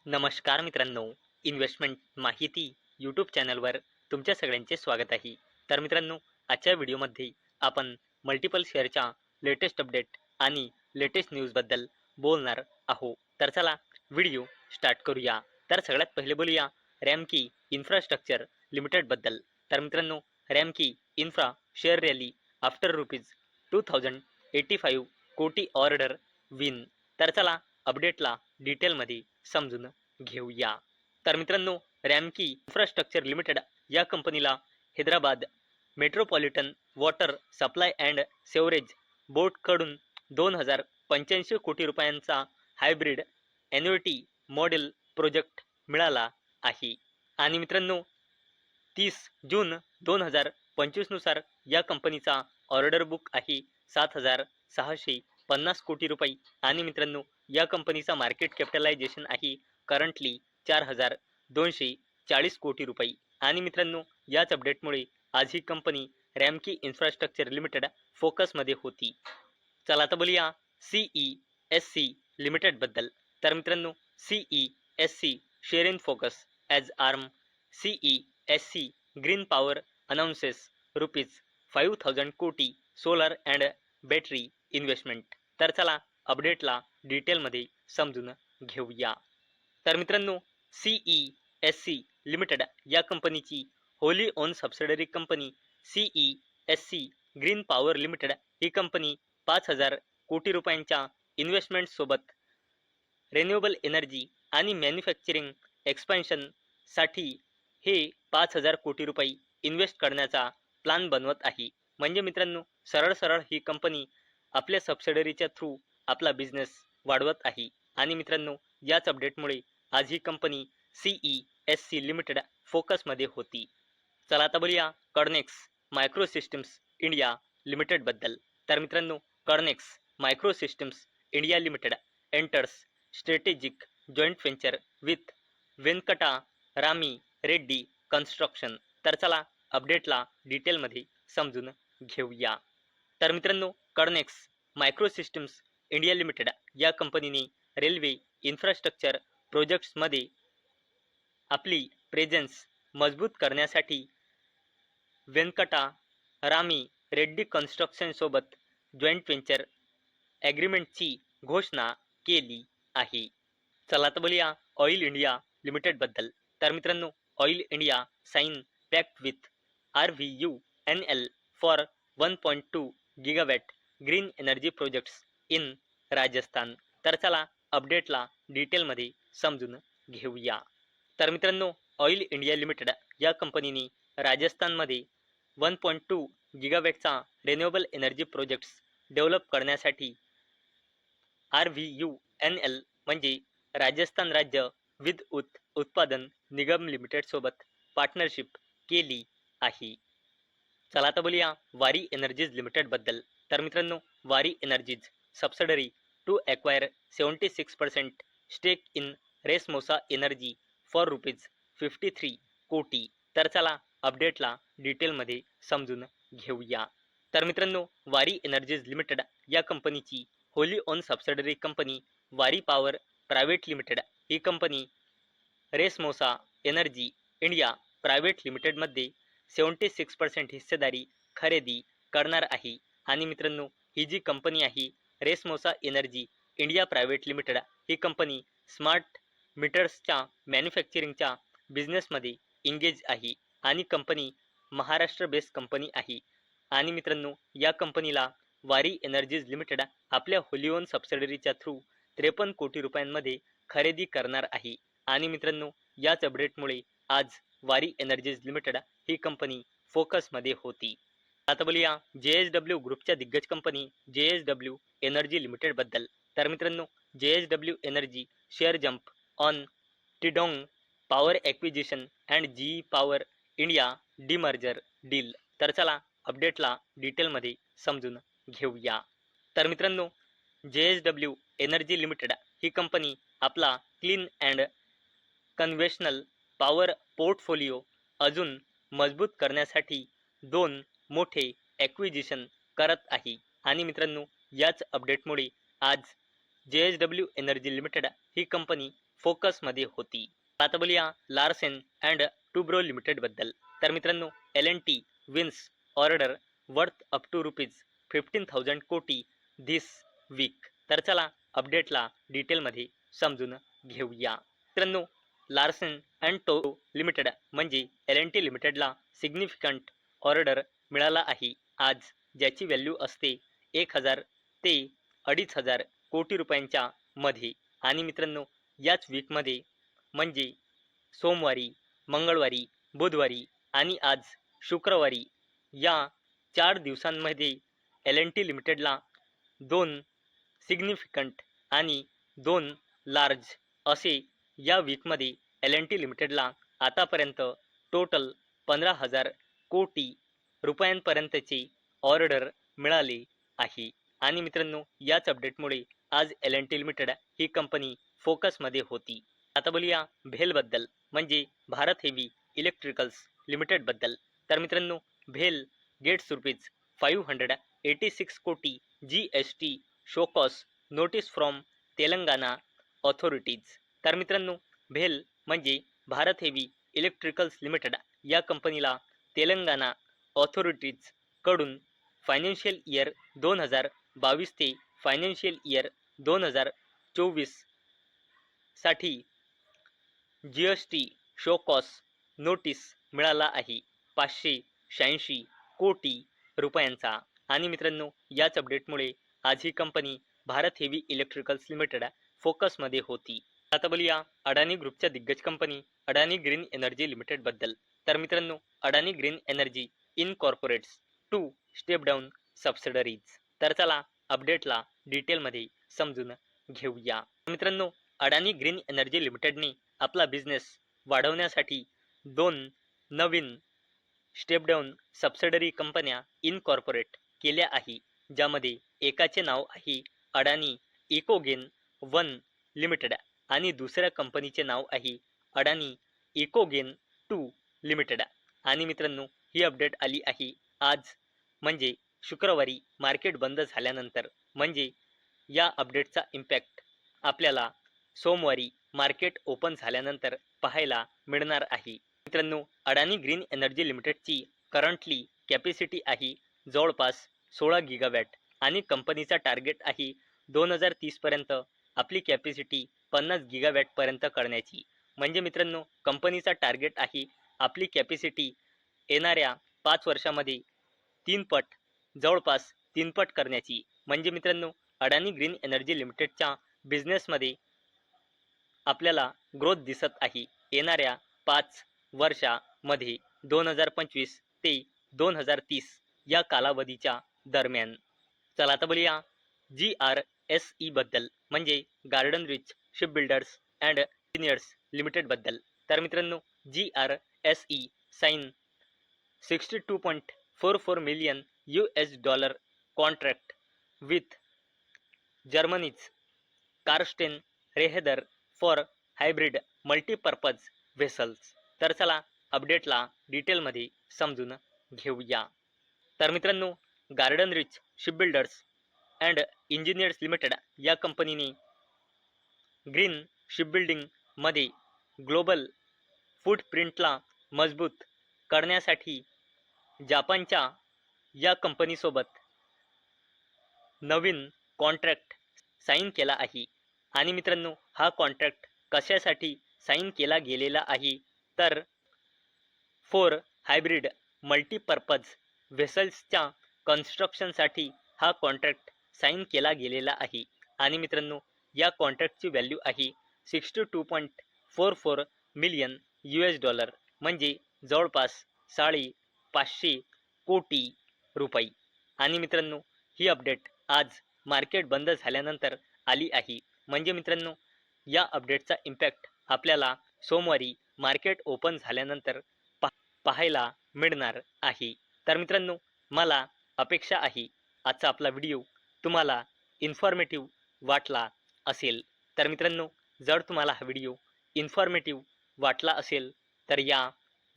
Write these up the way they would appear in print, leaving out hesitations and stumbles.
नमस्कार मित्रांनो, इन्व्हेस्टमेंट माहिती यूट्यूब चॅनलवर तुमच्या सगळ्यांचे स्वागत आहे. तर मित्रांनो, आजच्या व्हिडिओमध्ये आपण मल्टिपल शेअरच्या लेटेस्ट अपडेट आणि लेटेस्ट न्यूजबद्दल बोलणार आहोत. तर चला व्हिडिओ स्टार्ट करूया. तर सगळ्यात पहिले बोलूया रॅमकी इन्फ्रास्ट्रक्चर लिमिटेडबद्दल. तर मित्रांनो, रॅमकी इन्फ्रा शेअर रॅली आफ्टर ₹2085 कोटी ऑर्डर विन. तर चला अपडेटला डिटेलमध्ये समजून घेऊया. तर मित्रांनो, रॅमकी इन्फ्रास्ट्रक्चर लिमिटेड या कंपनीला Hyderabad metropolitan water supply and sewerage बोर्डकडून 2085 कोटी रुपयांचा हायब्रिड ॲन्युइटी मॉडेल प्रोजेक्ट मिळाला आहे. आणि मित्रांनो, 30 जून 2025 नुसार या कंपनीचा ऑर्डर बुक आहे 7,650 कोटी रुपये. आणि मित्रांनो, या कंपनीचा मार्केट कॅपिटलायझेशन आहे करंटली 4,240 कोटी रुपये. आणि मित्रांनो, याच अपडेटमुळे आज ही कंपनी रॅमकी इन्फ्रास्ट्रक्चर लिमिटेड फोकसमध्ये होती. चला आता बोलूया CESC लिमिटेडबद्दल. तर मित्रांनो, CESC share in focus as arm. CESC green power announces ₹5,000 crore solar and battery investment. तर चला अपडेटला डिटेलमध्ये समजून घेऊया. तर मित्रांनो, CESC लिमिटेड या कंपनीची wholly owned subsidiary company CESC green power limited ही कंपनी 5,000 कोटी रुपयांच्या इन्व्हेस्टमेंटसोबत रिन्युएबल एनर्जी आणि मॅन्युफॅक्चरिंग एक्सपान्शनसाठी हे 5,000 कोटी रुपये इन्व्हेस्ट करण्याचा प्लान बनवत आहे. म्हणजे मित्रांनो, सरळ ही कंपनी आपल्या सबसिडरीच्या थ्रू आपला बिझनेस वाढवत आहे. आणि मित्रांनो, याच अपडेटमुळे आज ही कंपनी CESC लिमिटेड फोकसमध्ये होती. चला आता बोलूया कर्नेक्स मायक्रो सिस्टम्स इंडिया लिमिटेडबद्दल. तर मित्रांनो, Kernex microsystems India limited enters strategic joint venture with Venkata Rami Reddy construction. तर चला अपडेटला डिटेलमध्ये समजून घेऊया. तर मित्रांनो, Kernex microsystems India limited या कंपनीने रेल्वे इन्फ्रास्ट्रक्चर प्रोजेक्ट्समध्ये आपली प्रेझेन्स मजबूत करण्यासाठी वेंकटा रामी रेड्डी कन्स्ट्रक्शनसोबत जॉईंट व्हेंचर ॲग्रीमेंटची घोषणा केली आहे. चला तर बोलूया ऑइल इंडिया लिमिटेडबद्दल. तर मित्रांनो, Oil India sign pact with RVUNL for 1.2 gigawatt green energy projects in Rajasthan. तर चला अपडेटला डिटेलमध्ये समजून घेऊया. तर मित्रांनो, ऑइल इंडिया लिमिटेड या कंपनीने राजस्थानमध्ये 1.2 गिगावॅटचा रिन्युएबल एनर्जी प्रोजेक्ट्स डेव्हलप करण्यासाठी RVUNL म्हणजे राजस्थान राज्य विद्युत उत्पादन निगम लिमिटेडसोबत पार्टनरशिप केली आहे. चला आता बोलूया वारी एनर्जीज लिमिटेडबद्दल. तर मित्रांनो, Waaree energies subsidiary to acquire 76% stake in Racemosa energy for ₹53 कोटी. तर चला अपडेटला डिटेलमध्ये समजून घेऊया. तर मित्रांनो, वारी एनर्जीज लिमिटेड या कंपनीची wholly owned subsidiary company Waaree power private limited ही company Racemosa energy India private लिमिटेडमध्ये 76% हिस्सेदारी खरेदी करणार आहे. आणि मित्रांनो, ही जी कंपनी आहे Racemosa energy India private limited ही कंपनी स्मार्ट मीटर्सच्या मॅन्युफॅक्चरिंगच्या बिझनेसमध्ये इंगेज आहे. आणि कंपनी महाराष्ट्र बेस्ड कंपनी आहे. आणि मित्रांनो, या कंपनीला वारी एनर्जीज लिमिटेड आपल्या होली ओन सबसिडरीच्या थ्रू 53 कोटी रुपयांमध्ये खरेदी करणार आहे. आणि मित्रांनो, याच अपडेटमुळे आज वारी एनर्जीज लिमिटेड ही कंपनी फोकसमध्ये होती. आता बोलूया JSW ग्रुपच्या दिग्गज कंपनी JSW एनर्जी लिमिटेडबद्दल. तर मित्रांनो, JSW energy share jump on Tidong power acquisition and GE power India demerger deal. तर चला अपडेटला डिटेलमध्ये समजून घेऊया. तर मित्रांनो, JSW एनर्जी लिमिटेड ही कंपनी आपला clean and conventional power portfolio अजून मजबूत करण्यासाठी 2 मोठे ॲक्विजिशन करत आहे. आणि मित्रांनो, याच अपडेटमुळे आज JSW एनर्जी लिमिटेड ही कंपनी फोकसमध्ये होती. आता बोलूया लार्सन अँड टुब्रो लिमिटेड बद्दल. तर मित्रांनो, L&T wins order worth up to ₹15,000 कोटी धिस वीक. तर चला अपडेटला डिटेलमध्ये समजून घेऊया. मित्रांनो, लार्सन अँड टुब्रो लिमिटेड म्हणजे L&T लिमिटेडला सिग्निफिकंट ऑर्डर मिळाला आहे आज, ज्याची व्हॅल्यू असते 1,000 ते 2,500 कोटी रुपयांच्या मध्ये. आणि मित्रांनो, याच वीकमध्ये म्हणजे सोमवारी, मंगळवारी, बुधवारी आणि आज शुक्रवारी या 4 दिवसांमध्ये L&T लिमिटेडला 2 सिग्निफिकंट आणि 2 लार्ज असे या वीकमध्ये L&T लिमिटेडला आतापर्यंत टोटल 15,000 कोटी रुपयांपर्यंतचे ऑर्डर मिळाले आहे. आणि मित्रांनो, याच अपडेटमुळे आज L&T लिमिटेड ही कंपनी फोकसमध्ये होती. आता बोलूया भेल बद्दल म्हणजे भारत हेवी इलेक्ट्रिकल्स लिमिटेड बद्दल. तर मित्रांनो, भेल gates ₹586 crore GST show cause notice from Telangana authorities. तर मित्रांनो, भेल म्हणजे भारत हेवी इलेक्ट्रिकल्स लिमिटेड या कंपनीला तेलंगणा ऑथॉरिटीज कडून फायनान्शियल इयर 2022 ते फायनान्शियल इयर 2024 साठी GST शोकॉस नोटीस मिळाला आहे 586 कोटी रुपयांचा. आणि मित्रांनो, याच अपडेटमुळे आज ही company Bharat heavy electricals limited फोकसमध्ये होती. आता बोलूया अडानी ग्रुपच्या दिग्गज company Adani green energy limited बद्दल. तर मित्रांनो, Adani green energy incorporates 2 step down subsidiaries. तर चला अपडेटला डिटेलमध्ये समजून घेऊया. मित्रांनो, अडानी ग्रीन एनर्जी लिमिटेडने आपला बिझनेस वाढवण्यासाठी 2 नवीन स्टेप डाऊन सबसिडरी कंपन्या इनकॉर्पोरेट केल्या आहे, ज्यामध्ये एकाचे नाव आहे अडानी इकोगेन 1 लिमिटेड आणि दुसऱ्या कंपनीचे नाव आहे अडानी इकोगेन 2 लिमिटेड. आणि मित्रांनो, ही अपडेट आली आहे आज म्हणजे शुक्रवारी मार्केट बंद झाल्यानंतर. म्हणजे या अपडेटचा इम्पॅक्ट आपल्याला सोमवारी मार्केट ओपन झाल्यानंतर पाहायला मिळणार आहे. मित्रांनो, Adani green energy लिमिटेडची currently capacity आहे जवळपास 16 गिगावॅट आणि कंपनीचा टार्गेट आहे 2030 पर्यंत आपली कॅपॅसिटी 50 गिगावॅट पर्यंत करण्याची. म्हणजे मित्रांनो, कंपनीचा टार्गेट आहे आपली कॅपॅसिटी येणाऱ्या 5 वर्षामध्ये 3 पट जवळपास 3 पट करण्याची. म्हणजे मित्रांनो, अडानी ग्रीन एनर्जी लिमिटेडच्या बिझनेसमध्ये आपल्याला ग्रोथ दिसत आहे येणाऱ्या 5 वर्षामध्ये 2025 ते 2030 या कालावधीच्या दरम्यान. चला आता बोलूया GRSE बद्दल म्हणजे garden reach shipbuilders and engineers limited बद्दल. तर मित्रांनो, GRSE sign $62.44 million contract with Germany's Carsten Rehder for hybrid multipurpose vessels. तर चला अपडेटला डिटेलमध्ये समजून घेऊया. तर मित्रांनो, garden reach shipbuilders and engineers limited या कंपनीने ग्रीन शिपबिल्डिंगमध्ये ग्लोबल फूटप्रिंटला मजबूत करण्यासाठी जापानच्या या कंपनीसोबत नवीन कॉन्ट्रॅक्ट साईन केला आहे. आणि मित्रांनो, हा कॉन्ट्रॅक्ट कशासाठी साईन केला गेलेला आहे तर 4 हायब्रिड मल्टीपर्पज व्हेसल्सच्या कन्स्ट्रक्शनसाठी हा कॉन्ट्रॅक्ट साईन केला गेलेला आहे. आणि मित्रांनो, या कॉन्ट्रॅक्टची व्हॅल्यू आहे $62.44 मिलियन म्हणजे जवळपास 550 कोटी रुपये. आणि मित्रांनो, ही अपडेट आज मार्केट बंद झाल्यानंतर आली आहे. म्हणजे मित्रांनो, या अपडेटचा इम्पॅक्ट आपल्याला सोमवारी मार्केट ओपन झाल्यानंतर पाहायला मिळणार आहे. तर मित्रांनो, मला अपेक्षा आहे आजचा आपला व्हिडिओ तुम्हाला इन्फॉर्मेटिव्ह वाटला असेल. तर मित्रांनो, जर तुम्हाला हा व्हिडिओ इन्फॉर्मेटिव्ह वाटला असेल तर या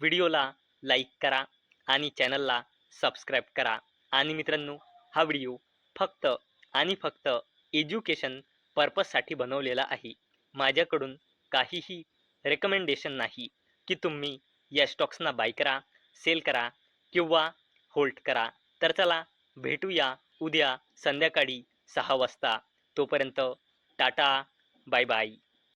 व्हिडिओला लाईक करा आणि चॅनलला सबस्क्राईब करा. आणि मित्रांनो, हा व्हिडिओ फक्त आणि फक्त एज्युकेशन पर्पजसाठी बनवलेला आहे. माझ्याकडून काहीही रेकमेंडेशन नाही की तुम्ही या स्टॉक्सना बाय करा, सेल करा किंवा होल्ड करा. तर चला भेटूया उद्या संध्याकाळी 6 वाजता. तोपर्यंत टाटा, बाय बाय.